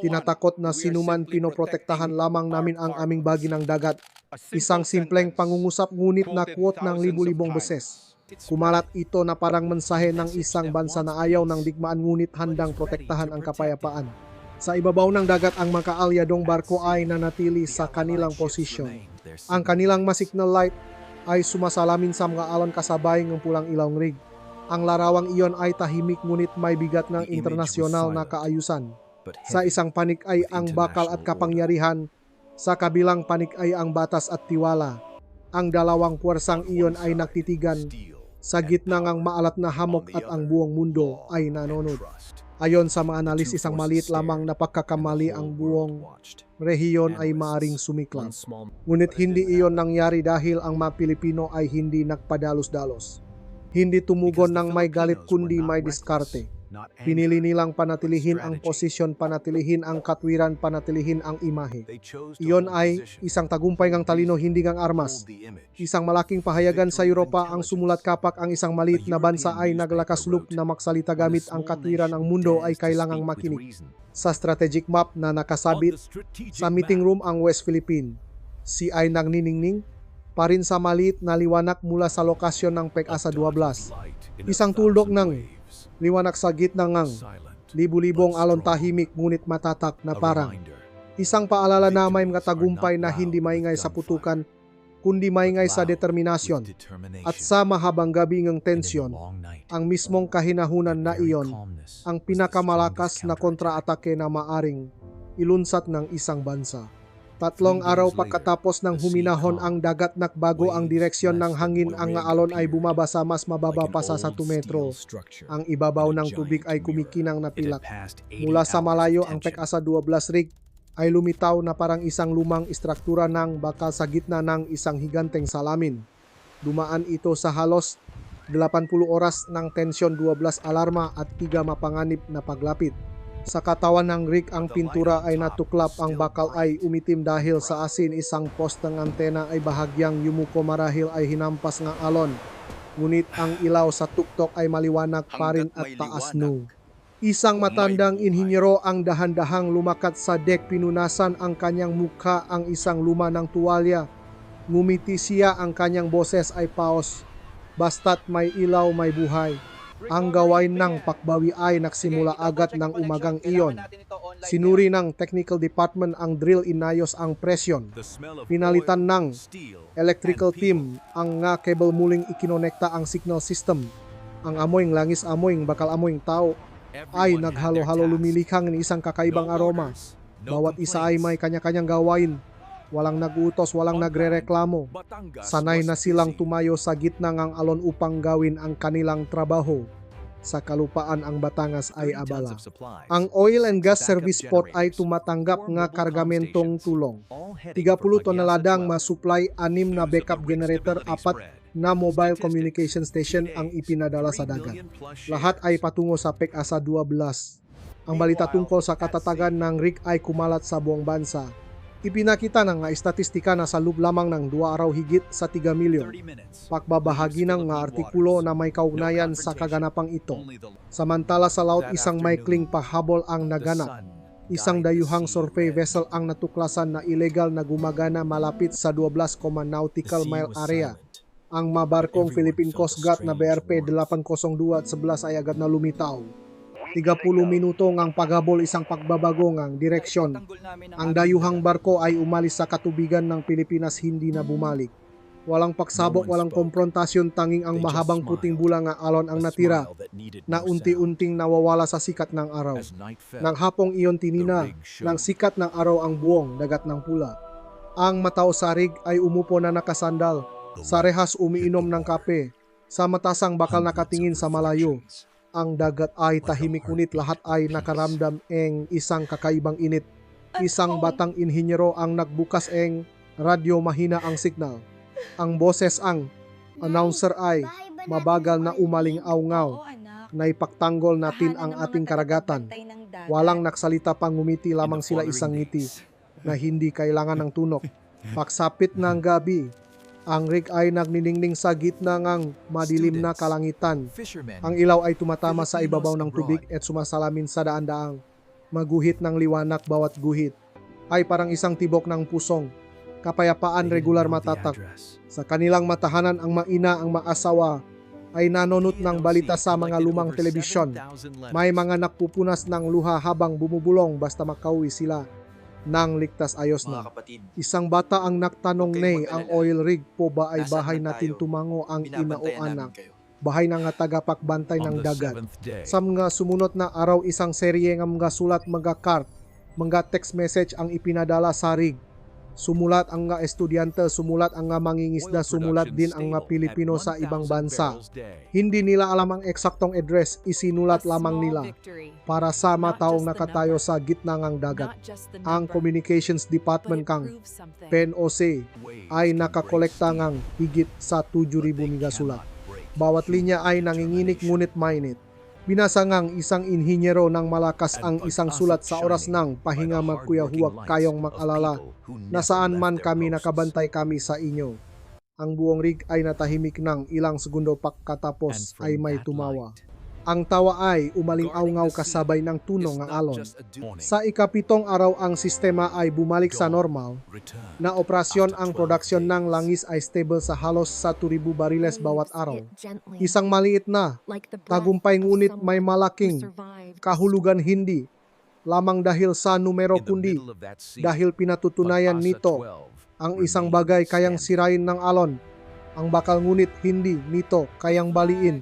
tinatakot na sinuman, pinoprotektahan lamang namin ang aming bahagi ng dagat. Isang simpleng pangungusap, ngunit na-quote ng libu-libong beses. Kumalat ito na parang mensahe ng isang bansa na ayaw ng digmaan ngunit handang protektahan ang kapayapaan. Sa ibabaw ng dagat, ang mga kaalyadong barko ay nanatili sa kanilang posisyon. Ang kanilang signal light ay sumasalamin sa mga alon kasabay ng pulang ilawng rig. Ang larawang iyon ay tahimik ngunit may bigat ng internasyonal na kaayusan. Sa isang panig ay ang bakal at kapangyarihan, sa kabilang panig ay ang batas at tiwala. Ang dalawang puwersang iyon ay nagtitigan sa gitna ng maalat na hamog at ang buong mundo ay nanonood. Ayon sa mga analis, isang maliit lamang na pagkakamali ang buong rehiyon ay maaring sumiklab. Ngunit hindi iyon nangyari dahil ang mga Pilipino ay hindi nagpadalos-dalos. Hindi tumugon ng may galit kundi may diskarte. Pinili nilang panatilihin ang posisyon, panatilihin ang katwiran, panatilihin ang imahe. Iyon ay isang tagumpay ng talino, hindi ng armas. Isang malaking pahayagan sa Europa ang sumulat kapag ang isang maliit na bansa ay naglakasluk na magsalita gamit ang katwiran, ang mundo ay kailangang makinig. Sa strategic map na nakasabit sa meeting room ang West Philippine, si ay nagniningning pa rin sa maliit na liwanag mula sa lokasyon ng Pag-asa 12. Isang tuldok ng liwanag sa gitna ng libu-libong alon, tahimik ngunit matatak na parang isang paalala na may mga tagumpay na hindi maingay sa putukan kundi maingay sa determinasyon at sa mahabang gabi ng tensyon, ang mismong kahinahunan na iyon, ang pinakamalakas na kontra-atake na maaring ilunsat ng isang bansa. 3 araw pagkatapos ng huminahon ang dagat nagbago ang direksyon ng hangin, ang alon ay bumaba sa mas mababa pa sa 1 metro. Ang ibabaw ng tubig ay kumikinang na pilak. Mula sa malayo, ang Pag-asa 12 rig ay lumitaw na parang isang lumang istruktura ng bakal sa gitna ng isang higanteng salamin. Dumaan ito sa halos 80 oras ng tensyon, 12 alarma at 3 mapanganib na paglapit. Sa katawan ng rig ang pintura ay natuklap, ang bakal ay umitim dahil sa asin, isang post ng antena ay bahagyang yumuko marahil ay hinampas ng alon. Ngunit ang ilaw sa tuktok ay maliwanag pa rin at taas no. Isang matandang inhinyero ang dahan-dahang lumakat sa deck, pinunasan ang kanyang mukha ang isang luma ng tuwalya. Ngumiti siya, ang kanyang boses ay paos. Basta't may ilaw, may buhay. Ang gawain ng pakbawi ay nagsimula agad ng umagang iyon. Sinuri ng technical department ang drill, inayos ang presyon. Pinalitan ng electrical team ang nga cable, muling ikinonekta ang signal system. Ang amoyng langis, amoyng bakal, amoyng tao ay naghalo-halo, lumilihang ng isang kakaibang aroma. Bawat isa ay may kanya-kanyang gawain. Walang nagutos, walang nagrereklamo. Sanay na silang tumayo sa gitna ng alon upang gawin ang kanilang trabaho. Sa kalupaan ang Batangas ay abala. Ang Oil and Gas Service Port ay tumatanggap nga kargamentong tulong. 30 toneladang masupply, 6 na backup generator, 4 na mobile communication station ang ipinadala sa dagat. Lahat ay patungo sa Pag-asa 12. Ang balita tungkol sa katatagan ng rig ay kumalat sa buong bansa. Ipinakita ng nga estatistika na sa loob lamang ng 2 araw higit sa 3 milyon pagbabahagi ng nga artikulo na may kaugnayan sa kaganapang ito. Samantala sa laut, isang maikling pahabol ang naganap. Isang dayuhang survey vessel ang natuklasan na illegal na gumagana malapit sa 12 nautical mile area. Ang mabarkong Philippine Coast Guard na BRP 802 at 11 ay agad na lumitaw. 30 minuto ngang paghabol, isang pagbabago ngang direksyon. Ang dayuhang barko ay umalis sa katubigan ng Pilipinas, hindi na bumalik. Walang pagsabok, walang komprontasyon, tanging ang mahabang puting bula nga alon ang natira, na unti-unting nawawala sa sikat ng araw. Nang hapong iyon tinina ng sikat ng araw ang buong dagat ng pula. Ang matao sa rig ay umupo na nakasandal, sa rehas umiinom ng kape, sa matasang bakal nakatingin sa malayo. Ang dagat ay tahimik, ngunit lahat ay nakaramdam ng isang kakaibang init. Isang batang inhinyero ang nagbukas ng radyo, mahina ang signal. Ang boses ang announcer ay mabagal na umaling-awngaw. Naipagtanggol natin ang ating karagatan. Walang nagsalita pa, ngumiti lamang sila, isang ngiti na hindi kailangan ng tunok. Pagsapit ng gabi, ang rig ay nagniningning sa gitna ng madilim na kalangitan. Ang ilaw ay tumatama sa ibabaw ng tubig at sumasalamin sa daan-daang. Maguhit ng liwanag, bawat guhit ay parang isang tibok ng pusong. Kapayapaan, regular, matatak. Sa kanilang matahanan, ang maina, ang maasawa ay nanonot ng balita sa mga lumang telebisyon. May mga nagpupunas ng luha habang bumubulong basta makauwi sila nang ligtas, ayos na. Isang bata ang nagtanong, ang oil rig po ba ay bahay natin? Tumango ang ina o anak. Bahay na nga tagapakbantay ng dagat. Sa mga sumunod na araw, isang serye ng mga sulat, mga card, mga text message ang ipinadala sa rig. Sumulat ang nga estudyante, sumulat ang nga mangingisda, sumulat din ang nga Pilipino sa ibang bansa. Hindi nila alam ang eksaktong address, isinulat lamang nila para sa mga taong nakatayo sa gitna ng dagat. Ang Communications Department kang PNOC ay nakakolekta ng higit sa 7,000 mga sulat. Bawat linya ay nanginginig ngunit mainit. Binasa ngang isang inhinyero ng malakas ang isang sulat, sa oras ng pahinga magkuya, huwag kayong mag-alala, nasaan man kami, nakabantay kami sa inyo. Ang buong rig ay natahimik ng ilang segundo, pagkatapos ay may tumawa. Ang tawa ay umaling-awngaw kasabay ng tunog ng alon. Sa ika-7 araw, ang sistema ay bumalik sa normal na operasyon. Ang produksyon ng langis ay stable sa halos 1,000 bariles bawat araw. Isang maliit na tagumpay, ngunit may malaking kahulugan, hindi lamang dahil sa numero kundi dahil pinatutunayan nito Ang isang bagay kayang sirain ng alon, ang bakal ngunit hindi nito kayang baliin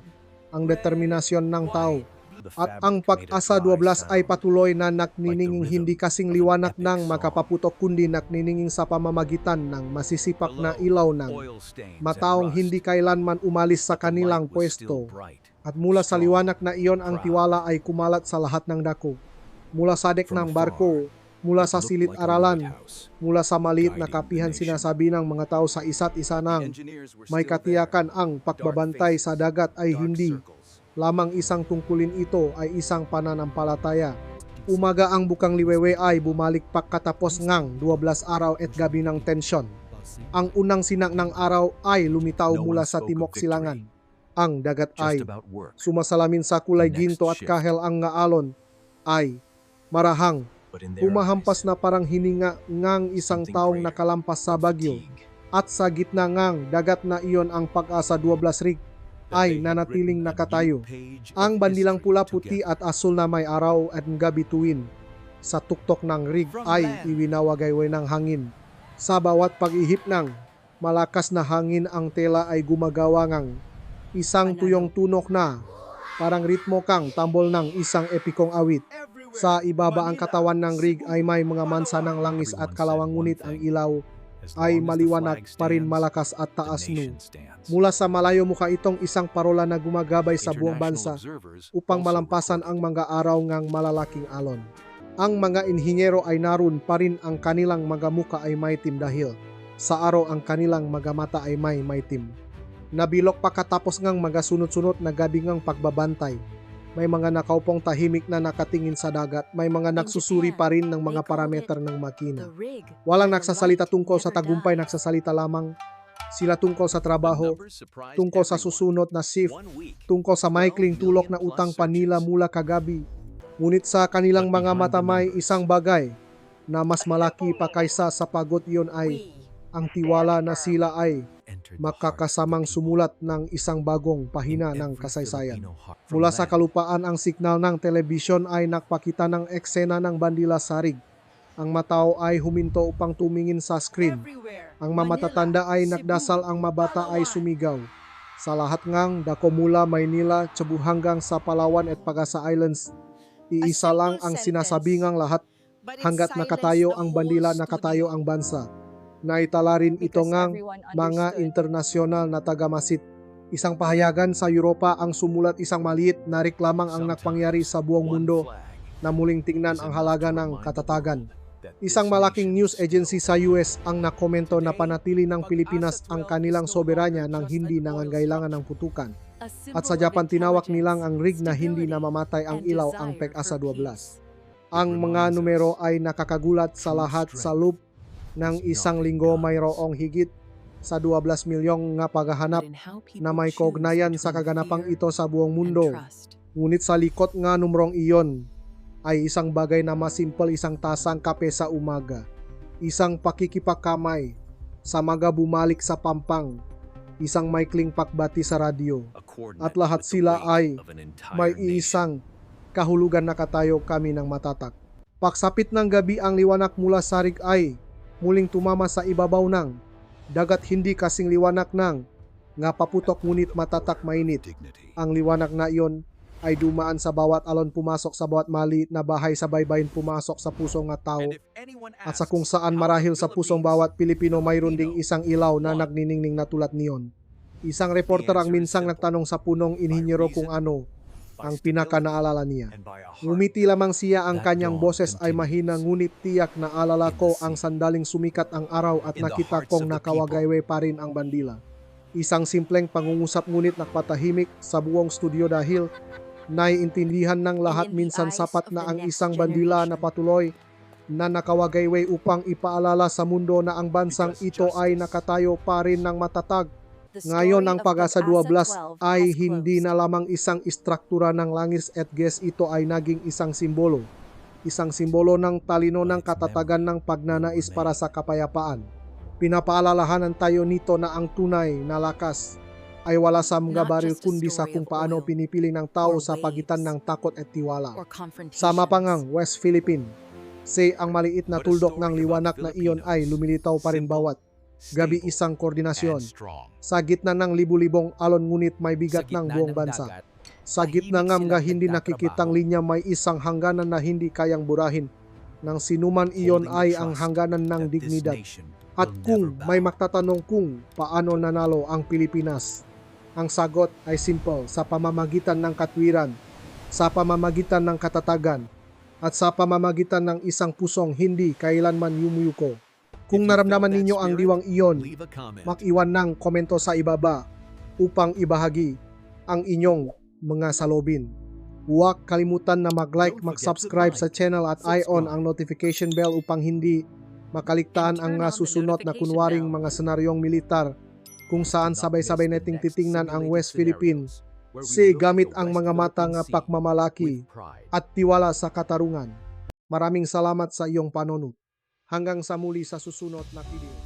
ang determinasyon ng tao. At ang Pag-asa 12 ay patuloy na naknininging hindi kasing liwanag ng makapaputok kundi naknininging sa pamamagitan ng masisipak na ilaw ng mataong hindi kailanman umalis sa kanilang pwesto. At mula sa liwanag na iyon ang tiwala ay kumalat sa lahat ng dako. Mula sa dek ng barko, mula sa silid-aralan, mula sa maliit na kapihan sinasabi ng mga tao sa isa't isa ng may katiyakan ang pagbabantay sa dagat ay hindi lamang isang tungkulin, ito ay isang pananampalataya. Umaga ang bukang liwewe ay bumalik pagkatapos ngang 12 araw at gabi ng tensyon. Ang unang sinak ng araw ay lumitaw mula sa timok silangan. Ang dagat ay sumasalamin sa kulay ginto at kahel ang ngaalon ay marahang humahampas na parang hininga ngang isang taong nakalampas sa bagyo. At sa gitna ngang dagat na iyon ang Pag-asa 12 rig ay nanatiling nakatayo. Ang bandilang pula, puti at asul na may araw at gabi tuwin sa tuktok ng rig ay iwinawagayway ng hangin. Sa bawat pag-ihip ng malakas na hangin ang tela ay gumagawa ngang isang tuyong tunok na parang ritmo kang tambol ng isang epikong awit. Sa ibaba ang katawan ng rig ay may mga mansa ng langis at kalawang ngunit ang ilaw ay maliwanag pa rin, malakas at taas nu. Mula sa malayo mukha itong isang parola na gumagabay sa buong bansa upang malampasan ang mga araw ngang malalaking alon. Ang mga inhinyero ay naroon pa rin, ang kanilang mga muka ay maitim dahil sa araw ang kanilang mga mata ay may maitim. Nabilok pagkatapos ngang magasunod-sunod na gabi ngang pagbabantay. May mga nakaupong tahimik na nakatingin sa dagat. May mga nagsusuri pa rin ng mga parameter ng makina. Walang nagsasalita tungkol sa tagumpay, nagsasalita lamang sila tungkol sa trabaho, tungkol sa susunod na shift, tungkol sa maikling tulok na utang pa nila mula kagabi. Ngunit sa kanilang mga mata may isang bagay na mas malaki pa kaysa sa pagod, iyon ay ang tiwala na sila ay makakasamang sumulat ng isang bagong pahina ng kasaysayan. Mula sa kalupaan ang signal ng telebisyon ay nagpakita ng eksena ng bandila sa rig. Ang matao ay huminto upang tumingin sa screen. Ang mamatatanda ay nagdasal, ang mabata ay sumigaw. Sa lahat ngang dako mula Maynila, Cebu hanggang sa Palawan at Pag-asa Islands, iisa lang ang sinasabingang lahat. Hanggat nakatayo ang bandila, nakatayo ang bansa. Naitala rin ito ngang mga internasyonal na tagamasid. Isang pahayagan sa Europa ang sumulat, isang maliit na reklamang ang nagpangyari sa buong mundo na muling tingnan ang halaga ng katatagan. Isang malaking news agency sa US ang nakomento na panatili ng Pilipinas ang kanilang soberanya nang hindi nangangailangan ng putukan. At sa Japan tinawag nilang ang rig na hindi namamatay ang ilaw ang Pag-asa 12. Ang mga numero ay nakakagulat sa lahat. Sa loob ng isang linggo mayroong higit sa 12 milyong nga paghahanap na may kaugnayan sa kaganapang ito sa buong mundo. Ngunit sa likod nga numrong iyon ay isang bagay na mas simple, isang tasang kape sa umaga, isang pakikipakamay sa mga bumalik sa pampang, isang maikling pakbati sa radyo, at lahat sila ay may iisang kahulugan. Nakatayo kami ng matatak. Pagsapit ng gabi ang liwanag mula sa rig ay muling tumama sa ibabaw ng dagat, hindi kasing liwanag ng nga paputok ngunit matatak mainit. Ang liwanag na iyon ay dumaan sa bawat alon, pumasok sa bawat maliit na bahay, sa baybayin, pumasok sa puso nga tao, at sa kung saan marahil sa pusong bawat Pilipino mayroon ding isang ilaw na nagniningning na tulad niyon. Isang reporter ang minsang nagtanong sa punong inhinyero kung ano ang pinaka-naalala niya. Ngumiti lamang siya, ang kanyang boses ay mahina ngunit tiyak na alala ko ang sandaling sumikat ang araw at nakita kong nakawagayway pa rin ang bandila. Isang simpleng pangungusap ngunit nakpatahimik sa buong studio dahil naiintindihan ng lahat minsan sapat na ang isang bandila na patuloy na nakawagayway upang ipaalala sa mundo na ang bansang ito ay nakatayo pa rin ng matatag. Ngayon ang Pag-asa 12 ay hindi na lamang isang istruktura ng langis at gas, ito ay naging isang simbolo. Isang simbolo ng talino, ng katatagan, ng pagnanais para sa kapayapaan. Pinapaalalahanan tayo nito na ang tunay na lakas ay wala sa mga baril kundi sa kung paano pinipili ng tao sa pagitan ng takot at tiwala. Sa mapangang West Philippine, ang maliit na tuldok ng liwanag na iyon ay lumilitaw pa rin bawat gabi isang koordinasyon. Sa gitna ng libu-libong alon ngunit may bigat ng buong bansa. Sa gitna ng mga hindi nakikitang linya may isang hangganan na hindi kayang burahin. Nang sinuman iyon ay ang hangganan ng dignidad. At kung may magtatanong kung paano nanalo ang Pilipinas, ang sagot ay simple: sa pamamagitan ng katwiran, sa pamamagitan ng katatagan, at sa pamamagitan ng isang pusong hindi kailanman yumuyuko. Kung naramdaman ninyo ang diwang iyon, mag-iwan ng komento sa ibaba upang ibahagi ang inyong mga salobin. Huwag kalimutan na mag-like, mag-subscribe sa channel at i-on ang notification bell upang hindi makaligtaan ang susunod na kunwaring mga senaryong militar kung saan sabay-sabay nating titingnan ang West Philippines gamit ang mga mata ng pagmamalaki at tiwala sa katarungan. Maraming salamat sa iyong panonood. Hanggang sa muli sa susunod na video.